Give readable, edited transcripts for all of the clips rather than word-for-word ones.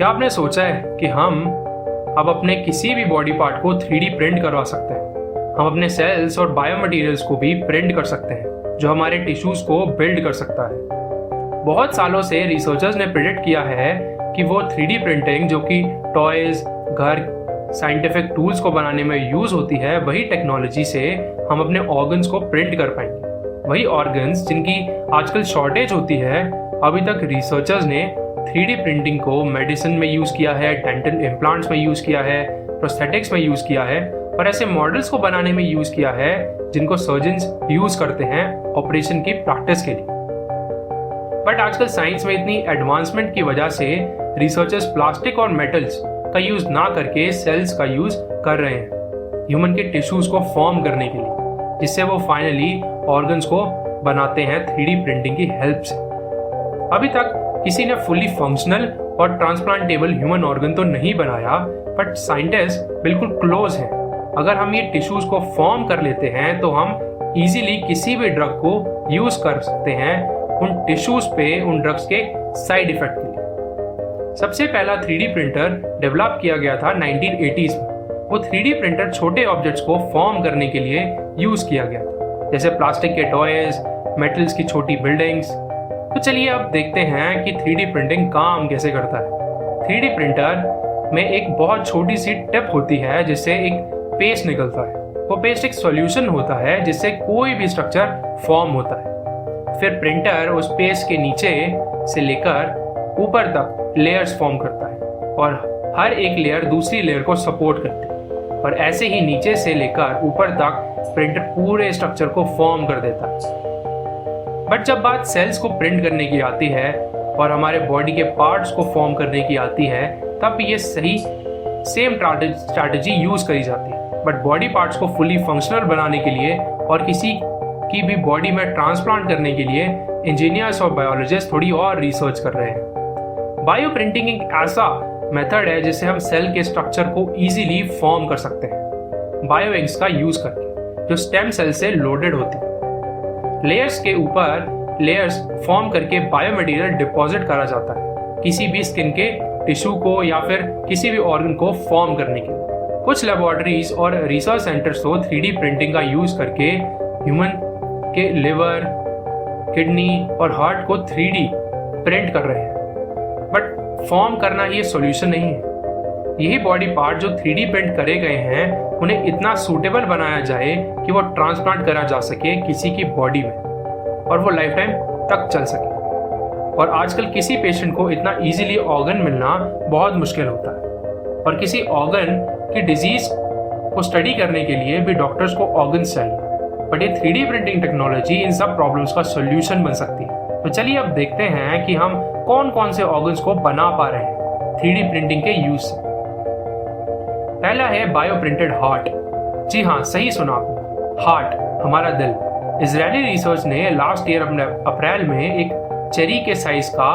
क्या आपने सोचा है कि हम अब अपने किसी भी बॉडी पार्ट को 3D प्रिंट करवा सकते हैं। हम अपने सेल्स और बायोमटेरियल्स को भी प्रिंट कर सकते हैं, जो हमारे टिश्यूज को बिल्ड कर सकता है। बहुत सालों से रिसर्चर्स ने प्रिडिक्ट किया है कि वो 3D प्रिंटिंग जो कि टॉयज, घर, साइंटिफिक टूल्स को बनाने में यूज होती है, वही टेक्नोलॉजी से हम अपने ऑर्गन्स को प्रिंट कर पाएंगे। वही ऑर्गन्स जिनकी आजकल शॉर्टेज होती है, अभी तक रिसर्चर्स ने 3D प्रिंटिंग को मेडिसिन में यूज किया है, डेंटल इम्प्लांट्स में यूज किया है, प्रोस्थेटिक्स में यूज किया है और ऐसे मॉडल्स को बनाने में यूज किया है जिनको सर्जन्स यूज करते हैं ऑपरेशन की प्रैक्टिस के लिए। बट आजकल साइंस में इतनी एडवांसमेंट की वजह से रिसर्चर्स प्लास्टिक और मेटल्स का यूज ना करके सेल्स का यूज कर रहे हैं ह्यूमन के टिश्यूज को फॉर्म करने के लिए, जिससे वो फाइनली ऑर्गन्स को बनाते हैं 3D प्रिंटिंग की हेल्प से। अभी तक किसी ने फुली फंक्शनल और ट्रांसप्लांटेबल ह्यूमन ऑर्गन तो नहीं बनाया, बट साइंटिस्ट बिल्कुल क्लोज हैं। अगर हम ये टिश्यूज को फॉर्म कर लेते हैं तो हम इजीली किसी भी ड्रग को यूज कर सकते हैं उन टिश्यूज पे, उन ड्रग्स के साइड इफेक्ट के लिए। सबसे पहला 3D प्रिंटर डेवलप किया गया था 1980s में। वो 3D प्रिंटर छोटे ऑब्जेक्ट्स को फॉर्म करने के लिए यूज किया गया था, जैसे प्लास्टिक के टॉयज, मेटल्स की छोटी बिल्डिंग्स। तो चलिए अब देखते हैं कि 3D प्रिंटिंग काम कैसे करता है। 3D प्रिंटर में एक बहुत छोटी सी टिप होती है जिससे एक पेस्ट निकलता है। वो पेस्ट एक सॉल्यूशन होता है जिससे कोई भी स्ट्रक्चर फॉर्म होता है। फिर प्रिंटर उस पेस्ट के नीचे से लेकर ऊपर तक लेयर्स फॉर्म करता है और हर एक लेयर दूसरी लेयर को सपोर्ट करती है और ऐसे ही नीचे से लेकर ऊपर तक प्रिंटर पूरे स्ट्रक्चर को फॉर्म कर देता है। बट जब बात सेल्स को प्रिंट करने की आती है और हमारे बॉडी के पार्ट्स को फॉर्म करने की आती है, तब ये सही सेम स्ट्रैटेजी यूज करी जाती है। बट बॉडी पार्ट्स को फुली फंक्शनल बनाने के लिए और किसी की भी बॉडी में ट्रांसप्लांट करने के लिए इंजीनियर्स और बायोलॉजिस्ट थोड़ी और रिसर्च कर रहे हैं। बायो प्रिंटिंग एक ऐसा मेथड है जिससे हम सेल के स्ट्रक्चर को इजीली फॉर्म कर सकते हैं बायो इंक्स का यूज करके, जो स्टेम सेल से लोडेड होती है। लेयर्स के ऊपर लेयर्स फॉर्म करके बायोमटेरियल डिपॉजिट करा जाता है किसी भी स्किन के टिश्यू को या फिर किसी भी ऑर्गन को फॉर्म करने के लिए। कुछ लेबोरेटरीज और रिसर्च सेंटर्स तो 3D प्रिंटिंग का यूज करके ह्यूमन के लिवर, किडनी और हार्ट को 3D प्रिंट कर रहे हैं। बट फॉर्म करना ये सॉल्यूशन नहीं है। यही बॉडी पार्ट जो 3D प्रिंट करे गए हैं, उन्हें इतना सूटेबल बनाया जाए कि वो ट्रांसप्लांट करा जा सके किसी की बॉडी में और वो लाइफ टाइम तक चल सके। और आजकल किसी पेशेंट को इतना इजीली ऑर्गन मिलना बहुत मुश्किल होता है और किसी ऑर्गन की डिजीज को स्टडी करने के लिए भी डॉक्टर्स को ऑर्गन्स चाहिए। बट ये 3D प्रिंटिंग टेक्नोलॉजी इन सब प्रॉब्लम्स का सोल्यूशन बन सकती है। तो चलिए अब देखते हैं कि हम कौन कौन से ऑर्गन्स को बना पा रहे हैं 3D प्रिंटिंग के यूज से। पहला है बायो प्रिंटेड हार्ट। जी हाँ, सही सुना आपने, हार्ट, हमारा दिल। इजरायली रिसर्च ने लास्ट ईयर अपने अप्रैल में एक चेरी के साइज का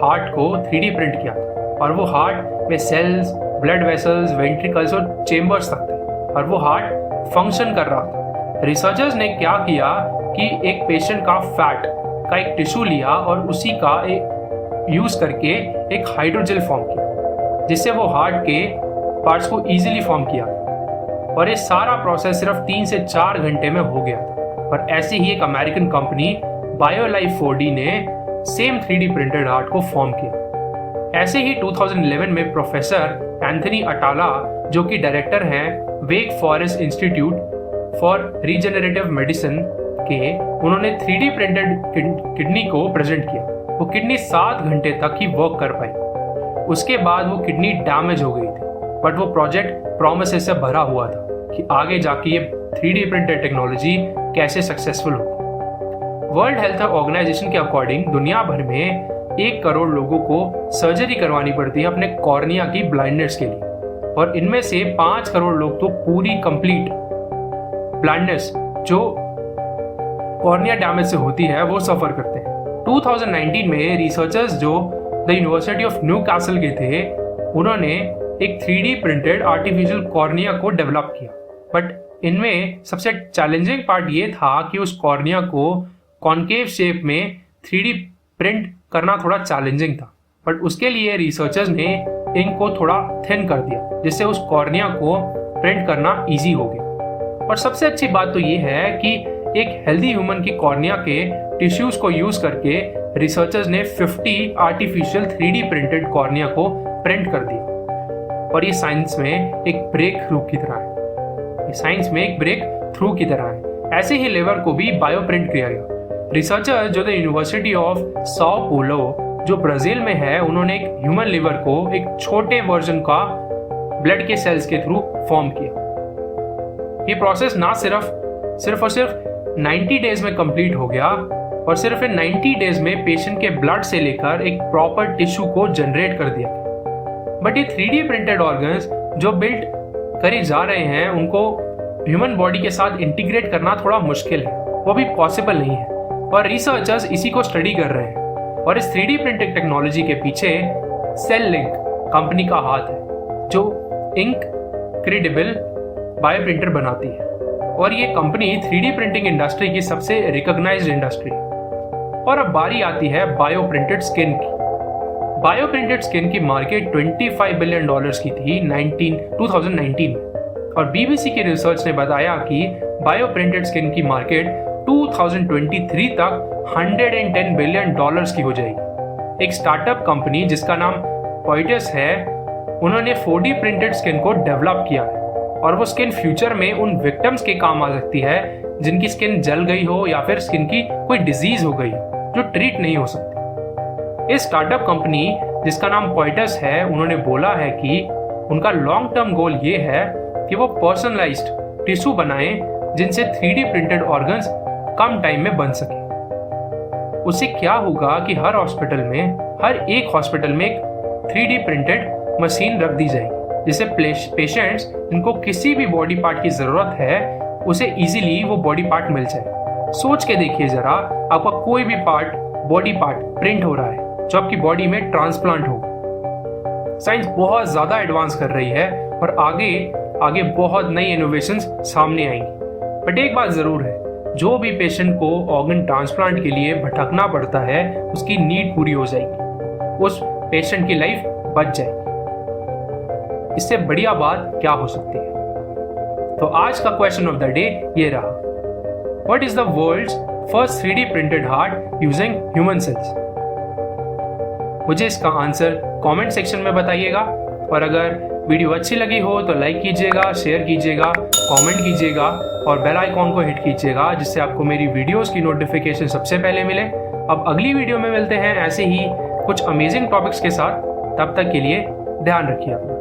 हार्ट को 3D प्रिंट किया और वो हार्ट में सेल्स, ब्लड वेसल्स, वेंट्रिकल्स और चेम्बर्स तक थे और वो हार्ट फंक्शन कर रहा था। रिसर्चर्स ने क्या किया कि एक पेशेंट का फैट का एक टिश्यू लिया और उसी का यूज करके एक हाइड्रोजेल फॉर्म किया, जिससे वो हार्ट के पार्ट्स को इजीली फॉर्म किया और ये सारा प्रोसेस सिर्फ 3 से 4 घंटे में हो गया था। और ऐसे ही एक अमेरिकन कंपनी बायोलाइफ 4D ने सेम 3D प्रिंटेड हार्ट को फॉर्म किया। ऐसे ही 2011 में प्रोफेसर एंथनी अटाला, जो कि डायरेक्टर हैं Wake Forest institute for regenerative medicine के, उन्होंने 3D प्रिंटेड किडनी को प्रेजेंट किया। वो किडनी 7 घंटे तक ही वर्क कर पाई। उसके बाद वो किडनी डैमेज हो गई थी, बट वो प्रोजेक्ट प्रोमिसेस से भरा हुआ था कि आगे जाके ये 3D प्रिंटेड टेक्नोलॉजी कैसे सक्सेसफुल हो। वर्ल्ड हेल्थ ऑर्गेनाइजेशन के अकॉर्डिंग दुनिया भर में 1 करोड़ लोगों को सर्जरी करवानी पड़ती है अपने कॉर्निया की ब्लाइंडनेस के लिए और इनमें से 5 करोड़ लोग तो पूरी कंप्लीट ब्लाइंडनेस जो कॉर्निया डैमेज से होती है वो सफर करते हैं। 2019 में रिसर्चर्स जो the university of new castle के थे, उन्होंने एक 3D प्रिंटेड आर्टिफिशियल कॉर्निया को डेवलप किया। बट इनमें सबसे चैलेंजिंग पार्ट ये था कि उस कॉर्निया को कॉनकेव शेप में 3D प्रिंट करना थोड़ा चैलेंजिंग था। बट उसके लिए रिसर्चर्स ने इंक को थोड़ा थिन कर दिया, जिससे उस कॉर्निया को प्रिंट करना इजी हो गया। और सबसे अच्छी बात तो ये है कि एक हेल्दी ह्यूमन की कॉर्निया के टिश्यूज को यूज करके रिसर्चर्स ने 50 आर्टिफिशियल 3D प्रिंटेड कॉर्निया को प्रिंट कर दिया। और ये साइंस में एक ब्रेक थ्रू की तरह है। ऐसे ही लिवर को भी बायो प्रिंट किया गया। रिसर्चर्स जो the university of Sao Paulo जो ब्राजील में है, उन्होंने एक ह्यूमन लिवर को एक छोटे वर्जन का ब्लड के सेल्स के थ्रू फॉर्म किया। ये प्रोसेस ना सिर्फ 90 डेज में कंप्लीट हो गया, और सिर्फ इन 90 डेज में पेशेंट के ब्लड से लेकर एक प्रॉपर टिश्यू को जनरेट कर दिया गया। बट ये 3D प्रिंटेड ऑर्गन्स जो बिल्ड करे जा रहे हैं, उनको ह्यूमन बॉडी के साथ इंटीग्रेट करना थोड़ा मुश्किल है, वो भी पॉसिबल नहीं है। और रिसर्चर्स इसी को स्टडी कर रहे हैं। और इस 3D प्रिंटिंग टेक्नोलॉजी के पीछे सेललिंक कंपनी का हाथ है, जो इनक्रेडिबल बायो प्रिंटर बनाती है। और ये कंपनी 3D प्रिंटिंग इंडस्ट्री की सबसे रिकॉग्नाइज्ड इंडस्ट्री है। और अब बारी आती है बायो प्रिंटेड स्किन की। बायो प्रिंटेड स्किन की मार्केट $25 बिलियन की थी 2019 में। और BBC की रिसर्च ने बताया कि बायो प्रिंटेड स्किन की मार्केट 2023 तक $110 बिलियन की हो जाएगी। एक स्टार्टअप कंपनी जिसका नाम पॉइटस है, उन्होंने 4D प्रिंटेड स्किन को डेवलप किया है। और वो स्किन फ्यूचर में उन विक्टिम्स के काम आ सकती है जिनकी स्किन जल गई हो या फिर स्किन की कोई डिजीज हो गई जो ट्रीट नहीं हो सकती। इस स्टार्टअप कंपनी जिसका नाम पॉइटस है, उन्होंने बोला है कि उनका लॉन्ग टर्म गोल ये है कि वो पर्सनलाइज्ड टिश्यू बनाएं जिनसे 3D प्रिंटेड ऑर्गन्स कम टाइम में बन सके। उससे क्या होगा कि हर एक हॉस्पिटल में एक 3D प्रिंटेड मशीन रख दी जाएगी, जिससे पेशेंट्स जिनको किसी भी बॉडी पार्ट की जरूरत है, उसे इजीली वो बॉडी पार्ट मिल जाए। सोच के देखिए जरा, आपका कोई भी बॉडी पार्ट प्रिंट हो रहा है जो आपकी बॉडी में ट्रांसप्लांट होगा। साइंस बहुत ज्यादा एडवांस कर रही है और आगे बहुत नई इनोवेशंस सामने आएंगी। बट एक बात जरूर है, जो भी पेशेंट को ऑर्गन ट्रांसप्लांट के लिए भटकना पड़ता है, उसकी नीड पूरी हो जाएगी, उस पेशेंट की लाइफ बच जाएगी। इससे बढ़िया बात क्या हो सकती है? तो आज का क्वेश्चन ऑफ द डे ये रहा, what is the world's first 3D printed heart using human cells? मुझे इसका आंसर कमेंट सेक्शन में बताइएगा। और अगर वीडियो अच्छी लगी हो तो लाइक कीजिएगा, शेयर कीजिएगा, कमेंट कीजिएगा और बेल आइकॉन को हिट कीजिएगा, जिससे आपको मेरी वीडियोस की नोटिफिकेशन सबसे पहले मिले। अब अगली वीडियो में मिलते हैं ऐसे ही कुछ अमेजिंग टॉपिक्स के साथ। तब तक के लिए ध्यान रखिए अपना।